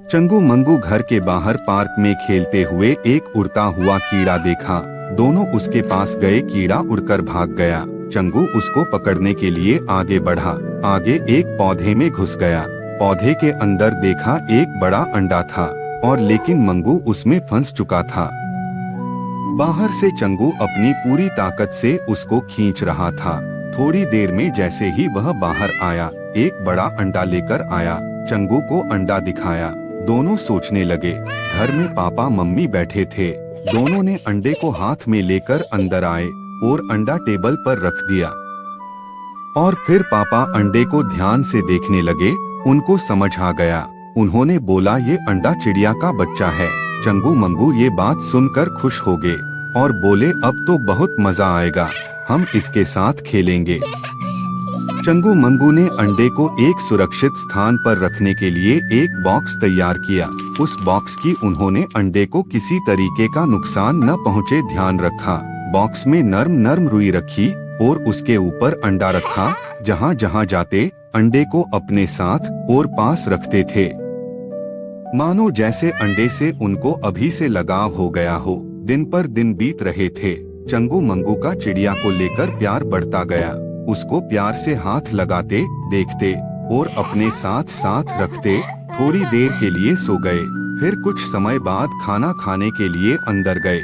चंगू मंगू घर के बाहर पार्क में खेलते हुए एक उड़ता हुआ कीड़ा देखा। दोनों उसके पास गए, कीड़ा उड़कर भाग गया। चंगू उसको पकड़ने के लिए आगे बढ़ा। आगे एक पौधे में घुस गया। पौधे के अंदर देखा एक बड़ा अंडा था और लेकिन मंगू उसमें फंस चुका था। बाहर से चंगू अपनी पूरी ताकत से उसको खींच रहा था। थोड़ी देर में जैसे ही वह बाहर आया, एक बड़ा अंडा लेकर आया। चंगू को अंडा दिखाया। दोनों सोचने लगे। घर में पापा मम्मी बैठे थे। दोनों ने अंडे को हाथ में लेकर अंदर आए और अंडा टेबल पर रख दिया। और फिर पापा अंडे को ध्यान से देखने लगे। उनको समझ आ गया। उन्होंने बोला, ये अंडा चिड़िया का बच्चा है। चंगू मंगू ये बात सुनकर खुश हो गए और बोले, अब तो बहुत मजा आएगा, हम इसके साथ खेलेंगे। चंगू मंगू ने अंडे को एक सुरक्षित स्थान पर रखने के लिए एक बॉक्स तैयार किया। उस बॉक्स की उन्होंने अंडे को किसी तरीके का नुकसान न पहुंचे ध्यान रखा। बॉक्स में नर्म नर्म रुई रखी और उसके ऊपर अंडा रखा। जहाँ जहाँ जाते अंडे को अपने साथ और पास रखते थे, मानो जैसे अंडे से उनको अभी से लगाव हो गया हो। दिन पर दिन बीत रहे थे। चंगू मंगू का चिड़िया को लेकर प्यार बढ़ता गया। उसको प्यार से हाथ लगाते, देखते और अपने साथ साथ रखते। थोड़ी देर के लिए सो गए। फिर कुछ समय बाद खाना खाने के लिए अंदर गए।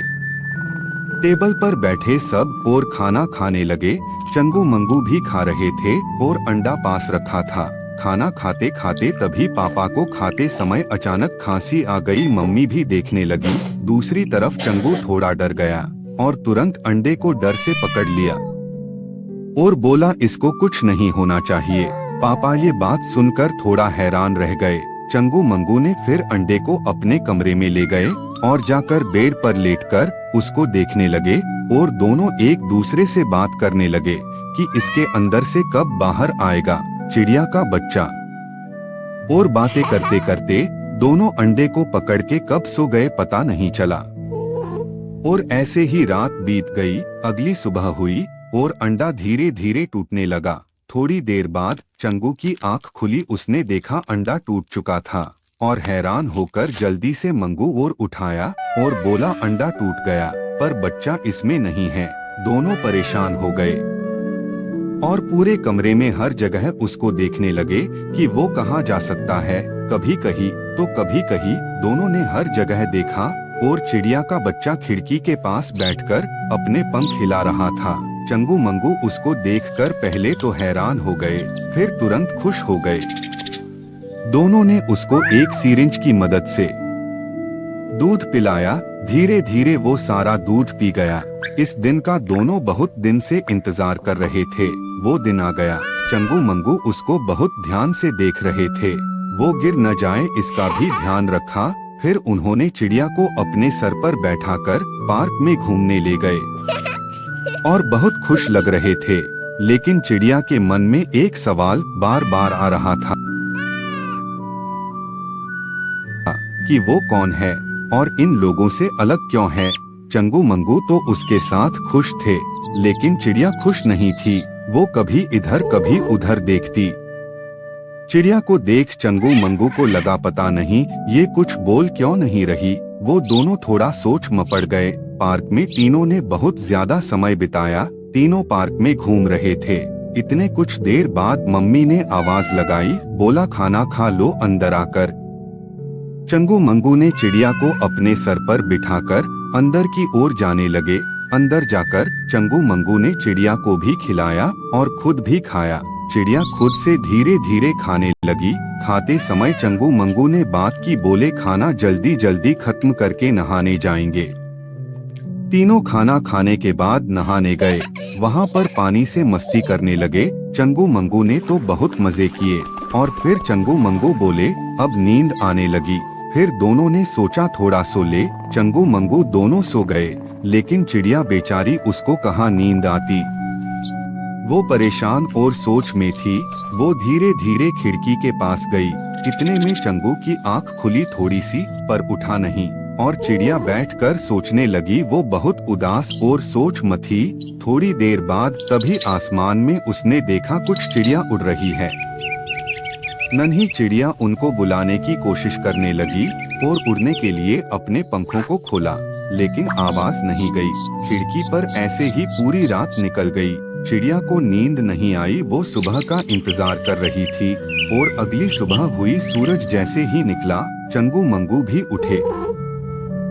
टेबल पर बैठे सब और खाना खाने लगे। चंगू मंगू भी खा रहे थे और अंडा पास रखा था। खाना खाते खाते तभी पापा को खाते समय अचानक खांसी आ गई। मम्मी भी देखने लगी। दूसरी तरफ चंगू थोड़ा डर गया और तुरंत अंडे को डर से पकड़ लिया और बोला, इसको कुछ नहीं होना चाहिए। पापा ये बात सुनकर थोड़ा हैरान रह गए। चंगू मंगू ने फिर अंडे को अपने कमरे में ले गए और जाकर बेड पर लेटकर उसको देखने लगे और दोनों एक दूसरे से बात करने लगे कि इसके अंदर से कब बाहर आएगा चिड़िया का बच्चा। और बातें करते करते दोनों अंडे को पकड़ के कब सो गए पता नहीं चला। और ऐसे ही रात बीत गई। अगली सुबह हुई और अंडा धीरे धीरे टूटने लगा। थोड़ी देर बाद चंगू की आंख खुली। उसने देखा अंडा टूट चुका था और हैरान होकर जल्दी से मंगू और उठाया और बोला, अंडा टूट गया पर बच्चा इसमें नहीं है। दोनों परेशान हो गए और पूरे कमरे में हर जगह उसको देखने लगे कि वो कहाँ जा सकता है। कभी कहीं तो कभी कहीं। दोनों ने हर जगह देखा और चिड़िया का बच्चा खिड़की के पास बैठकर अपने पंख हिला रहा था। चंगू मंगू उसको देखकर पहले तो हैरान हो गए, फिर तुरंत खुश हो गए। दोनों ने उसको एक सिरिंज की मदद से दूध पिलाया। धीरे धीरे वो सारा दूध पी गया। इस दिन का दोनों बहुत दिन से इंतजार कर रहे थे। वो दिन आ गया। चंगू मंगू उसको बहुत ध्यान से देख रहे थे। वो गिर न जाए इसका भी ध्यान रखा। फिर उन्होंने चिड़िया को अपने सर पर बैठाकर पार्क में घूमने ले गए और बहुत खुश लग रहे थे। लेकिन चिड़िया के मन में एक सवाल बार बार आ रहा था कि वो कौन है और इन लोगों से अलग क्यों है। चंगू मंगू तो उसके साथ खुश थे, लेकिन चिड़िया खुश नहीं थी। वो कभी इधर कभी उधर देखती। चिड़िया को देख चंगू मंगू को लगा, पता नहीं ये कुछ बोल क्यों नहीं रही। वो दोनों थोड़ा सोच में पड़ गए। पार्क में तीनों ने बहुत ज्यादा समय बिताया। तीनों पार्क में घूम रहे थे। इतने कुछ देर बाद मम्मी ने आवाज लगाई, बोला, खाना खा लो अंदर आकर। चंगू मंगू ने चिड़िया को अपने सर पर बिठाकर अंदर की ओर जाने लगे। अंदर जाकर चंगू मंगू ने चिड़िया को भी खिलाया और खुद भी खाया। चिड़िया खुद से धीरे धीरे खाने लगी। खाते समय चंगू मंगू ने बात की, बोले, खाना जल्दी जल्दी खत्म करके नहाने जाएंगे। तीनों खाना खाने के बाद नहाने गए। वहाँ पर पानी से मस्ती करने लगे। चंगू मंगू ने तो बहुत मजे किए और फिर चंगू मंगू बोले, अब नींद आने लगी। फिर दोनों ने सोचा थोड़ा सो ले। चंगू मंगू दोनों सो गए, लेकिन चिड़िया बेचारी, उसको कहाँ नींद आती। वो परेशान और सोच में थी। वो धीरे धीरे खिड़की के पास गई। इतने में चंगू की आंख खुली थोड़ी सी, पर उठा नहीं और चिड़िया बैठकर सोचने लगी। वो बहुत उदास और सोच में थी। थोड़ी देर बाद तभी आसमान में उसने देखा कुछ चिड़िया उड़ रही है। नन्ही चिड़िया उनको बुलाने की कोशिश करने लगी और उड़ने के लिए अपने पंखों को खोला, लेकिन आवाज नहीं गई। खिड़की पर ऐसे ही पूरी रात निकल गई। चिड़िया को नींद नहीं आई, वो सुबह का इंतजार कर रही थी और अगली सुबह हुई। सूरज जैसे ही निकला, चंगू मंगू भी उठे।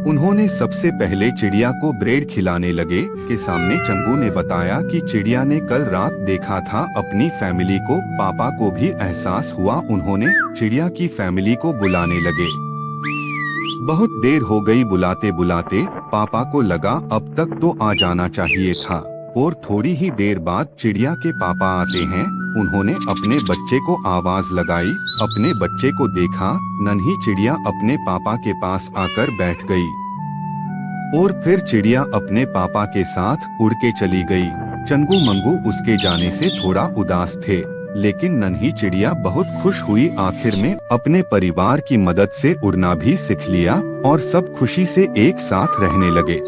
उन्होंने सबसे पहले चिड़िया को ब्रेड खिलाने लगे। के सामने चंगू ने बताया कि चिड़िया ने कल रात देखा था अपनी फैमिली को। पापा को भी एहसास हुआ। उन्होंने चिड़िया की फैमिली को बुलाने लगे। बहुत देर हो गई बुलाते बुलाते। पापा को लगा अब तक तो आ जाना चाहिए था, और थोड़ी ही देर बाद चिड़िया के पापा आते हैं। उन्होंने अपने बच्चे को आवाज लगाई। अपने बच्चे को देखा। नन्ही चिड़िया अपने पापा के पास आकर बैठ गई और फिर चिड़िया अपने पापा के साथ उड़ के चली गई। चंगू मंगू उसके जाने से थोड़ा उदास थे, लेकिन नन्ही चिड़िया बहुत खुश हुई। आखिर में अपने परिवार की मदद से उड़ना भी सीख लिया और सब खुशी से एक साथ रहने लगे।